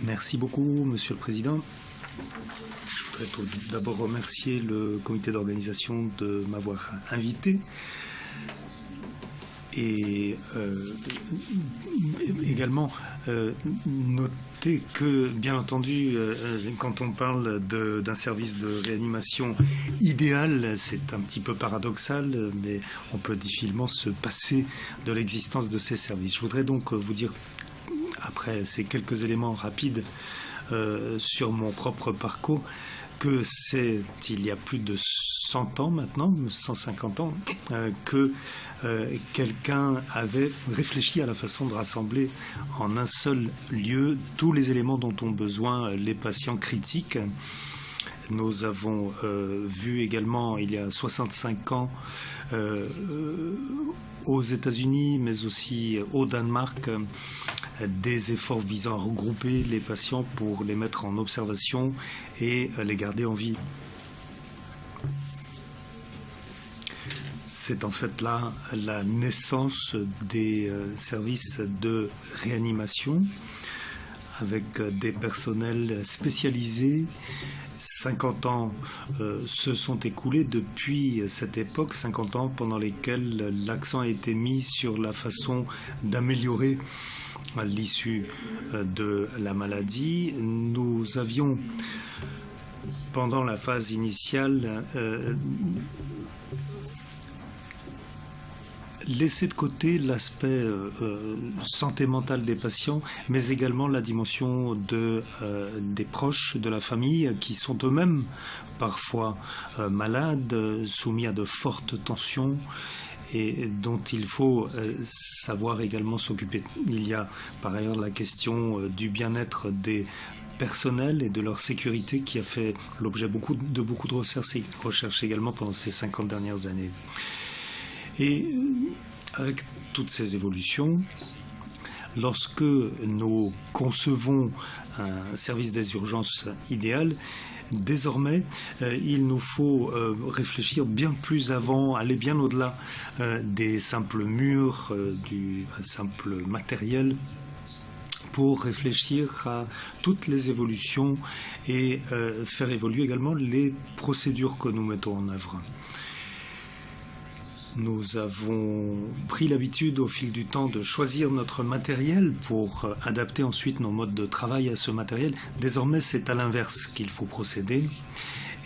Merci beaucoup, Monsieur le Président. Je voudrais tout d'abord remercier le comité d'organisation de m'avoir invité et également noter que, bien entendu, quand on parle d'un service de réanimation idéal, c'est un petit peu paradoxal, mais on peut difficilement se passer de l'existence de ces services. Je voudrais donc vous dire, après ces quelques éléments rapides sur mon propre parcours, que c'est il y a plus de 100 ans maintenant, 150 ans, que quelqu'un avait réfléchi à la façon de rassembler en un seul lieu tous les éléments dont ont besoin les patients critiques. Nous avons vu également, il y a 65 ans, aux États-Unis, mais aussi au Danemark, des efforts visant à regrouper les patients pour les mettre en observation et les garder en vie. C'est en fait là la naissance des services de réanimation avec des personnels spécialisés. 50 ans se sont écoulés depuis cette époque, 50 ans pendant lesquels l'accent a été mis sur la façon d'améliorer l'issue de la maladie. Nous avions, pendant la phase initiale, laisser de côté l'aspect santé mentale des patients, mais également la dimension des proches de la famille qui sont eux-mêmes parfois malades, soumis à de fortes tensions et dont il faut savoir également s'occuper. Il y a par ailleurs la question du bien-être des personnels et de leur sécurité qui a fait l'objet de beaucoup de recherches également pendant ces 50 dernières années. Et avec toutes ces évolutions, lorsque nous concevons un service des urgences idéal, désormais, il nous faut réfléchir bien plus avant, aller bien au-delà des simples murs, du simple matériel, pour réfléchir à toutes les évolutions et faire évoluer également les procédures que nous mettons en œuvre. Nous avons pris l'habitude au fil du temps de choisir notre matériel pour adapter ensuite nos modes de travail à ce matériel. Désormais, c'est à l'inverse qu'il faut procéder.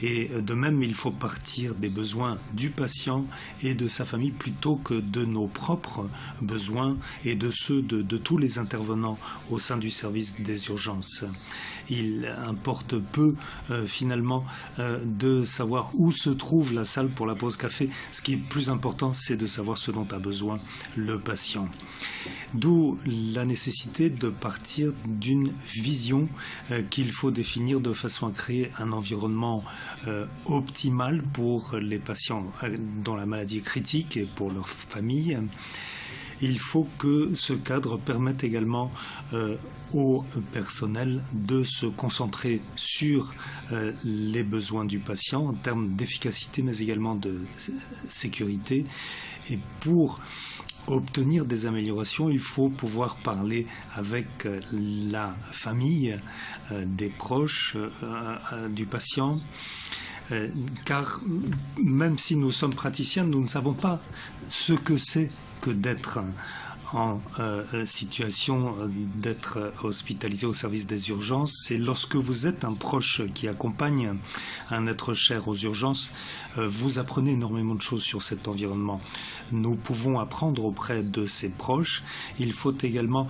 Et de même, il faut partir des besoins du patient et de sa famille plutôt que de nos propres besoins et de ceux de tous les intervenants au sein du service des urgences. Il importe peu finalement de savoir où se trouve la salle pour la pause café. Ce qui est plus important, c'est de savoir ce dont a besoin le patient. D'où la nécessité de partir d'une vision qu'il faut définir de façon à créer un environnement optimal pour les patients dont la maladie est critique et pour leur famille. Il faut que ce cadre permette également au personnel de se concentrer sur les besoins du patient en termes d'efficacité mais également de sécurité. Et pour obtenir des améliorations, il faut pouvoir parler avec la famille, des proches du patient, car même si nous sommes praticiens, nous ne savons pas ce que c'est que d'être en situation d'être hospitalisé au service des urgences. C'est lorsque vous êtes un proche qui accompagne un être cher aux urgences, vous apprenez énormément de choses sur cet environnement. Nous pouvons apprendre auprès de ses proches. Il faut également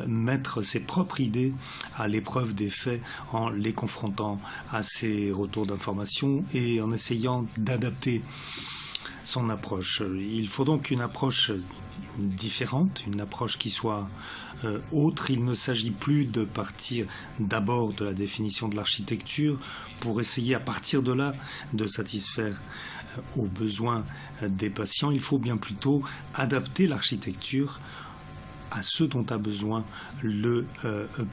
mettre ses propres idées à l'épreuve des faits en les confrontant à ces retours d'informations et en essayant d'adapter son approche. Il faut donc une approche différente, une approche qui soit autre. Il ne s'agit plus de partir d'abord de la définition de l'architecture pour essayer à partir de là de satisfaire aux besoins des patients. Il faut bien plutôt adapter l'architecture à ce dont a besoin le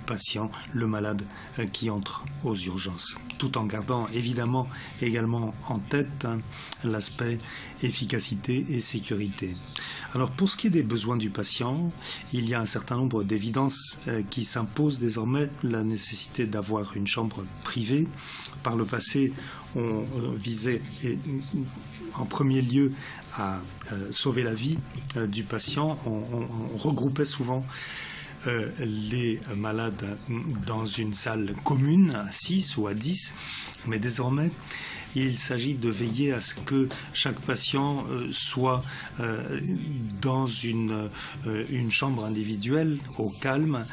patient, le malade qui entre aux urgences, tout en gardant évidemment également en tête l'aspect efficacité et sécurité. Alors pour ce qui est des besoins du patient, il y a un certain nombre d'évidences qui s'imposent désormais, la nécessité d'avoir une chambre privée. Par le passé, on visait en premier lieu à sauver la vie du patient. On regroupait souvent les malades dans une salle commune à 6 ou à 10, mais désormais il s'agit de veiller à ce que chaque patient soit dans une chambre individuelle au calme,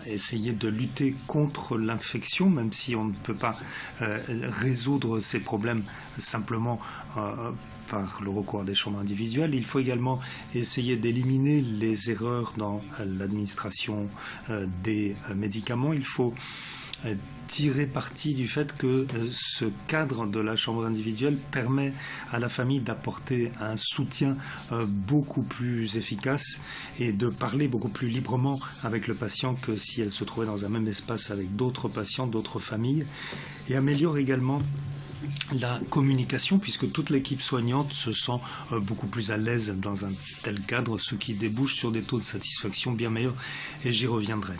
essayer de lutter contre l'infection, même si on ne peut pas résoudre ces problèmes simplement par le recours à des chambres individuelles. Il faut également essayer d'éliminer les erreurs dans l'administration des médicaments. Il faut tirer parti du fait que ce cadre de la chambre individuelle permet à la famille d'apporter un soutien beaucoup plus efficace et de parler beaucoup plus librement avec le patient que si elle se trouvait dans un même espace avec d'autres patients, d'autres familles, et améliore également la communication, puisque toute l'équipe soignante se sent beaucoup plus à l'aise dans un tel cadre, ce qui débouche sur des taux de satisfaction bien meilleurs, et j'y reviendrai.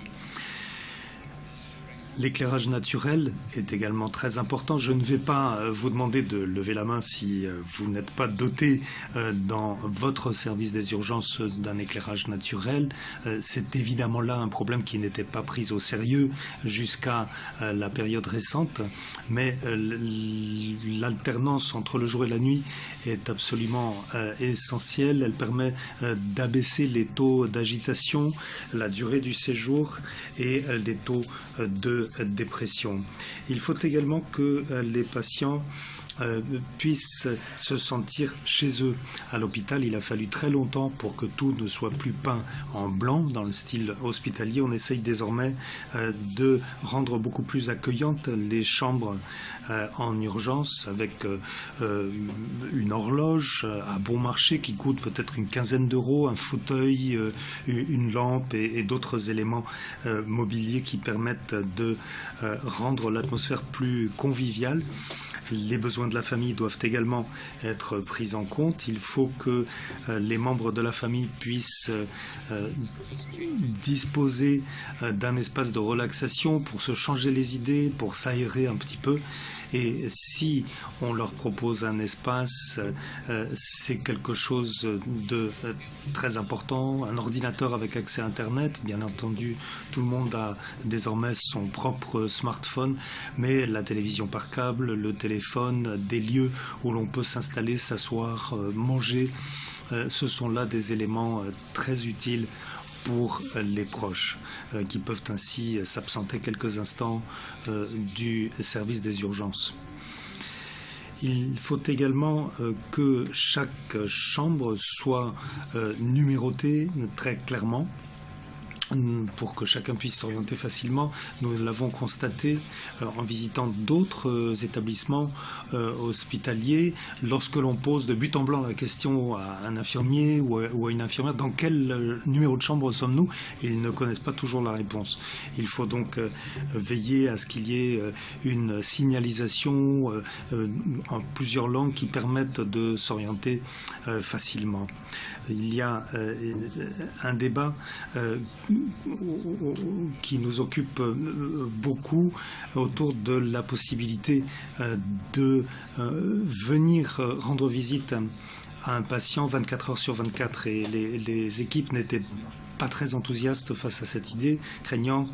L'éclairage naturel est également très important. Je ne vais pas vous demander de lever la main si vous n'êtes pas doté dans votre service des urgences d'un éclairage naturel. C'est évidemment là un problème qui n'était pas pris au sérieux jusqu'à la période récente, mais l'alternance entre le jour et la nuit est absolument essentielle. Elle permet d'abaisser les taux d'agitation, la durée du séjour et les taux de dépression. Il faut également que les patients puissent se sentir chez eux. À l'hôpital, il a fallu très longtemps pour que tout ne soit plus peint en blanc dans le style hospitalier. On essaye désormais de rendre beaucoup plus accueillantes les chambres en urgence avec une horloge à bon marché qui coûte peut-être une quinzaine d'euros, un fauteuil, une lampe et d'autres éléments mobiliers qui permettent de rendre l'atmosphère plus conviviale. Les besoins de la famille doivent également être pris en compte. Il faut que les membres de la famille puissent disposer d'un espace de relaxation pour se changer les idées, pour s'aérer un petit peu. Et si on leur propose un espace, c'est quelque chose de très important. Un ordinateur avec accès à Internet, bien entendu, tout le monde a désormais son propre smartphone, mais la télévision par câble, le téléphone, des lieux où l'on peut s'installer, s'asseoir, manger, ce sont là des éléments très utiles pour les proches qui peuvent ainsi s'absenter quelques instants du service des urgences. Il faut également que chaque chambre soit numérotée très clairement pour que chacun puisse s'orienter facilement. Nous l'avons constaté en visitant d'autres établissements hospitaliers. Lorsque l'on pose de but en blanc la question à un infirmier ou à une infirmière, dans quel numéro de chambre sommes-nous? Ils ne connaissent pas toujours la réponse. Il faut donc veiller à ce qu'il y ait une signalisation en plusieurs langues qui permettent de s'orienter facilement. Il y a un débat qui nous occupe beaucoup autour de la possibilité de venir rendre visite à un patient 24 heures sur 24 et les équipes n'étaient pas très enthousiastes face à cette idée, craignant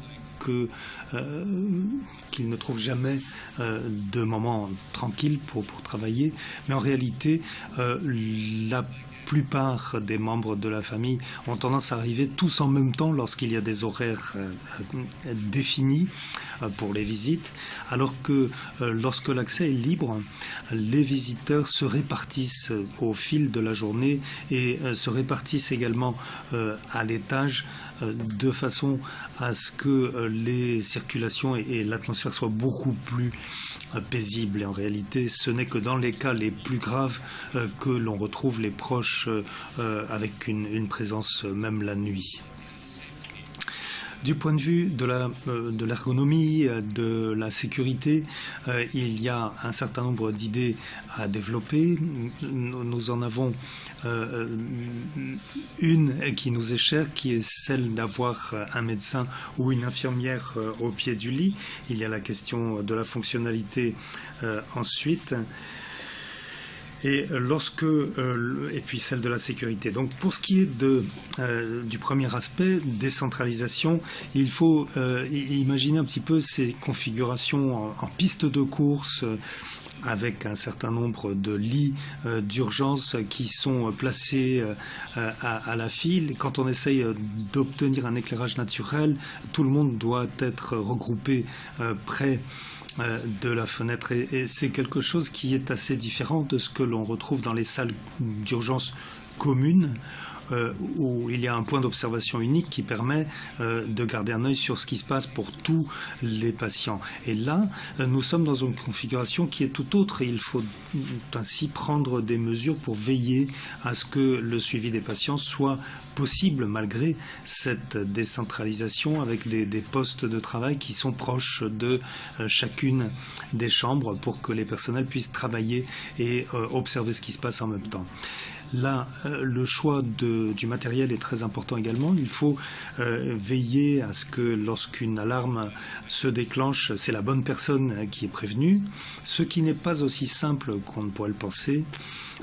qu'ils ne trouvent jamais de moment tranquille pour travailler. Mais en réalité, la plupart des membres de la famille ont tendance à arriver tous en même temps lorsqu'il y a des horaires définis pour les visites, alors que lorsque l'accès est libre, les visiteurs se répartissent au fil de la journée et se répartissent également à l'étage de façon à ce que les circulations et l'atmosphère soient beaucoup plus paisibles. Et en réalité, ce n'est que dans les cas les plus graves que l'on retrouve les proches avec une présence même la nuit. Du point de vue de l'ergonomie, de la sécurité, il y a un certain nombre d'idées à développer. Nous en avons une qui nous est chère, qui est celle d'avoir un médecin ou une infirmière au pied du lit. Il y a la question de la fonctionnalité ensuite. Et puis celle de la sécurité. Donc pour ce qui est du premier aspect, décentralisation, il faut imaginer un petit peu ces configurations en piste de course, avec un certain nombre de lits d'urgence qui sont placés à la file. Quand on essaye d'obtenir un éclairage naturel, tout le monde doit être regroupé près de la fenêtre, et c'est quelque chose qui est assez différent de ce que l'on retrouve dans les salles d'urgence communes, où il y a un point d'observation unique qui permet de garder un œil sur ce qui se passe pour tous les patients. Et là, nous sommes dans une configuration qui est tout autre, et il faut ainsi prendre des mesures pour veiller à ce que le suivi des patients soit possible malgré cette décentralisation, avec des postes de travail qui sont proches de chacune des chambres pour que les personnels puissent travailler et observer ce qui se passe en même temps. Là, le choix du matériel est très important également. Il faut veiller à ce que lorsqu'une alarme se déclenche, c'est la bonne personne qui est prévenue, ce qui n'est pas aussi simple qu'on ne pourrait le penser.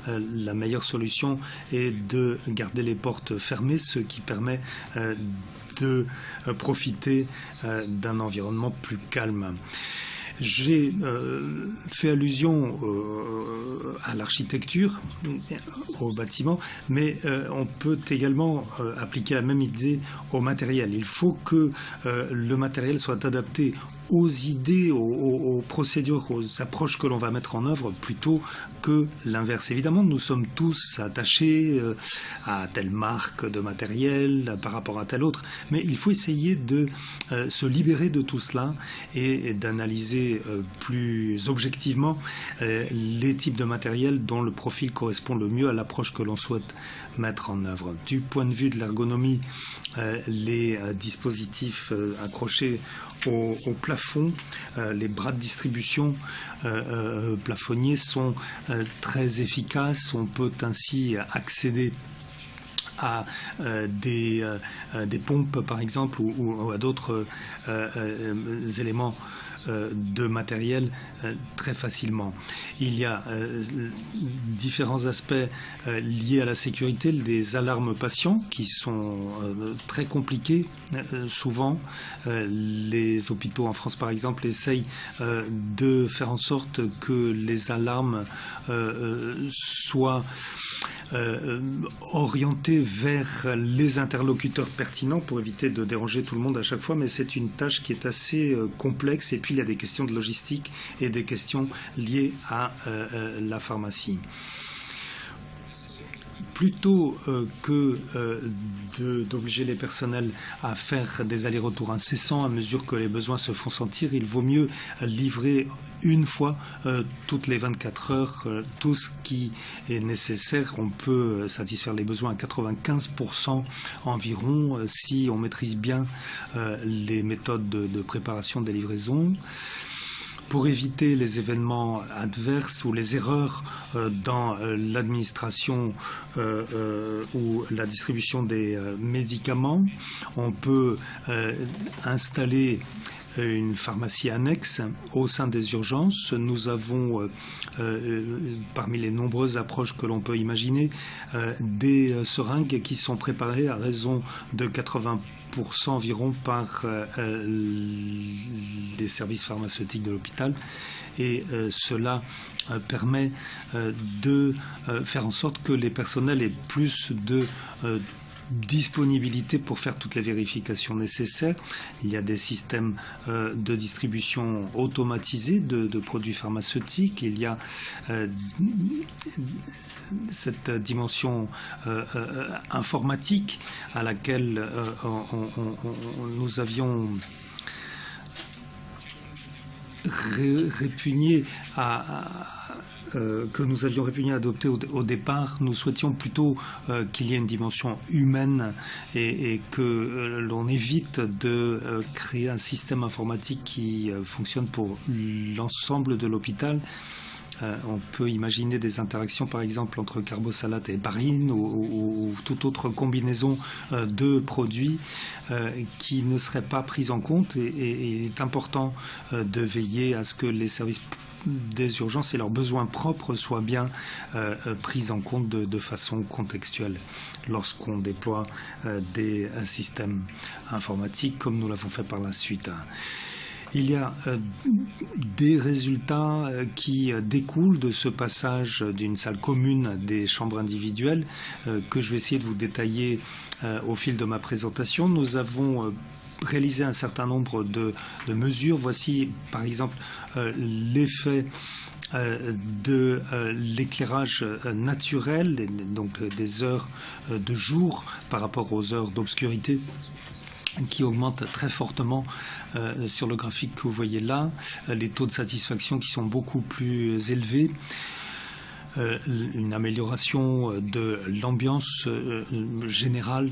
La meilleure solution est de garder les portes fermées, ce qui permet de profiter d'un environnement plus calme. J'ai fait allusion à l'architecture, au bâtiment, mais on peut également appliquer la même idée au matériel. Il faut que le matériel soit adapté aux idées, aux procédures, aux approches que l'on va mettre en œuvre, plutôt que l'inverse. Évidemment, nous sommes tous attachés à telle marque de matériel par rapport à telle autre, mais il faut essayer de se libérer de tout cela et d'analyser plus objectivement les types de matériel dont le profil correspond le mieux à l'approche que l'on souhaite mettre en œuvre. Du point de vue de l'ergonomie, les dispositifs accrochés au plafond, les bras de distribution plafonniers sont très efficaces. On peut ainsi accéder à des pompes par exemple ou à d'autres éléments de matériel très facilement. Il y a différents aspects liés à la sécurité, des alarmes patients qui sont très compliquées. Souvent, les hôpitaux en France par exemple essayent de faire en sorte que les alarmes soient orienté vers les interlocuteurs pertinents pour éviter de déranger tout le monde à chaque fois, mais c'est une tâche qui est assez complexe, et puis il y a des questions de logistique et des questions liées à la pharmacie. Plutôt que d'obliger les personnels à faire des allers-retours incessants à mesure que les besoins se font sentir, il vaut mieux livrer une fois toutes les 24 heures tout ce qui est nécessaire. On peut satisfaire les besoins à 95% environ si on maîtrise bien les méthodes de préparation des livraisons. Pour éviter les événements adverses ou les erreurs dans l'administration ou la distribution des médicaments, on peut installer une pharmacie annexe au sein des urgences. Nous avons, parmi les nombreuses approches que l'on peut imaginer, des seringues qui sont préparées à raison de 80% environ par les services pharmaceutiques de l'hôpital, et cela permet de faire en sorte que les personnels aient plus de disponibilité pour faire toutes les vérifications nécessaires. Il y a des systèmes de distribution automatisés de produits pharmaceutiques. Il y a cette dimension informatique à laquelle nous avions répugné à que nous avions répugné à adopter au départ. Nous souhaitions plutôt qu'il y ait une dimension humaine et que l'on évite de créer un système informatique qui fonctionne pour l'ensemble de l'hôpital. On peut imaginer des interactions par exemple entre carbosalate et héparine ou toute autre combinaison de produits qui ne seraient pas prises en compte et il est important de veiller à ce que les services des urgences et leurs besoins propres soient bien pris en compte de façon contextuelle lorsqu'on déploie des systèmes informatiques comme nous l'avons fait par la suite. Il y a des résultats qui découlent de ce passage d'une salle commune à des chambres individuelles que je vais essayer de vous détailler au fil de ma présentation. Nous avons réalisé un certain nombre de mesures. Voici par exemple l'effet de l'éclairage naturel, donc des heures de jour par rapport aux heures d'obscurité, qui augmente très fortement sur le graphique que vous voyez là, les taux de satisfaction qui sont beaucoup plus élevés, une amélioration de l'ambiance générale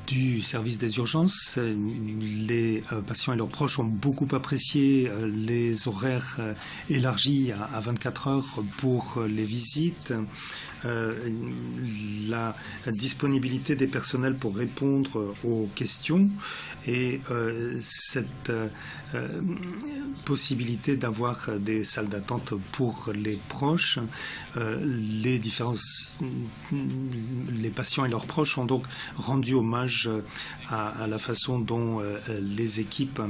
du service des urgences. Les patients et leurs proches ont beaucoup apprécié les horaires élargis à 24 heures pour les visites. La disponibilité des personnels pour répondre aux questions et cette possibilité d'avoir des salles d'attente pour les proches. Les patients et leurs proches ont donc rendu hommage à la façon dont les équipes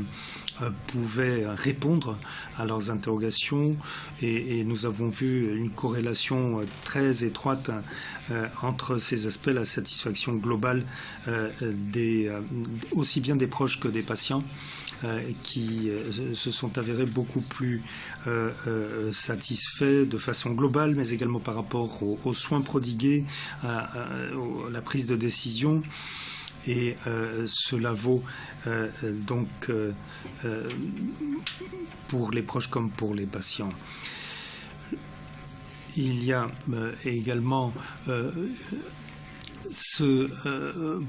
pouvaient répondre à leurs interrogations et nous avons vu une corrélation très étroite entre ces aspects, la satisfaction globale aussi bien des proches que des patients qui se sont avérés beaucoup plus satisfaits de façon globale, mais également par rapport aux soins prodigués, à la prise de décision. Et cela vaut donc pour les proches comme pour les patients. Il y a également ce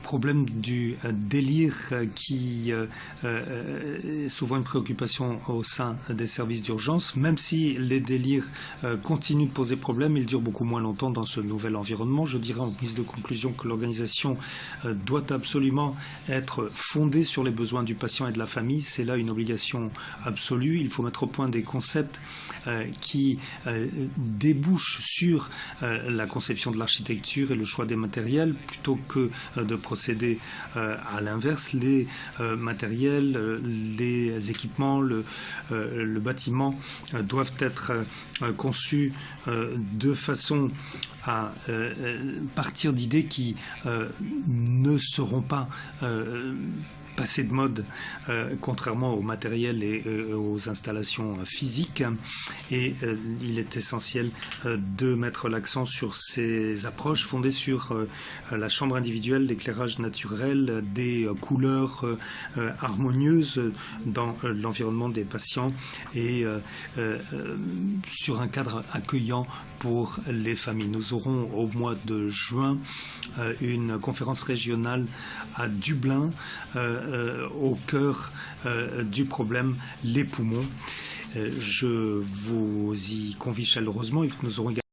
problème du délire qui est souvent une préoccupation au sein des services d'urgence. Même si les délires continuent de poser problème, ils durent beaucoup moins longtemps dans ce nouvel environnement. Je dirais en guise de conclusion que l'organisation doit absolument être fondée sur les besoins du patient et de la famille. C'est là une obligation absolue. Il faut mettre au point des concepts qui débouchent sur la conception de l'architecture et le choix des matériels, plutôt que de procéder à l'inverse. Les matériels, les équipements, le bâtiment doivent être conçus de façon à partir d'idées qui ne seront pas passer de mode, contrairement au matériel et aux installations physiques. Et il est essentiel de mettre l'accent sur ces approches fondées sur la chambre individuelle, l'éclairage naturel, des couleurs harmonieuses dans l'environnement des patients et sur un cadre accueillant pour les familles. Nous aurons au mois de juin une conférence régionale à Dublin au cœur du problème, les poumons. Je vous y convie chaleureusement et nous aurons également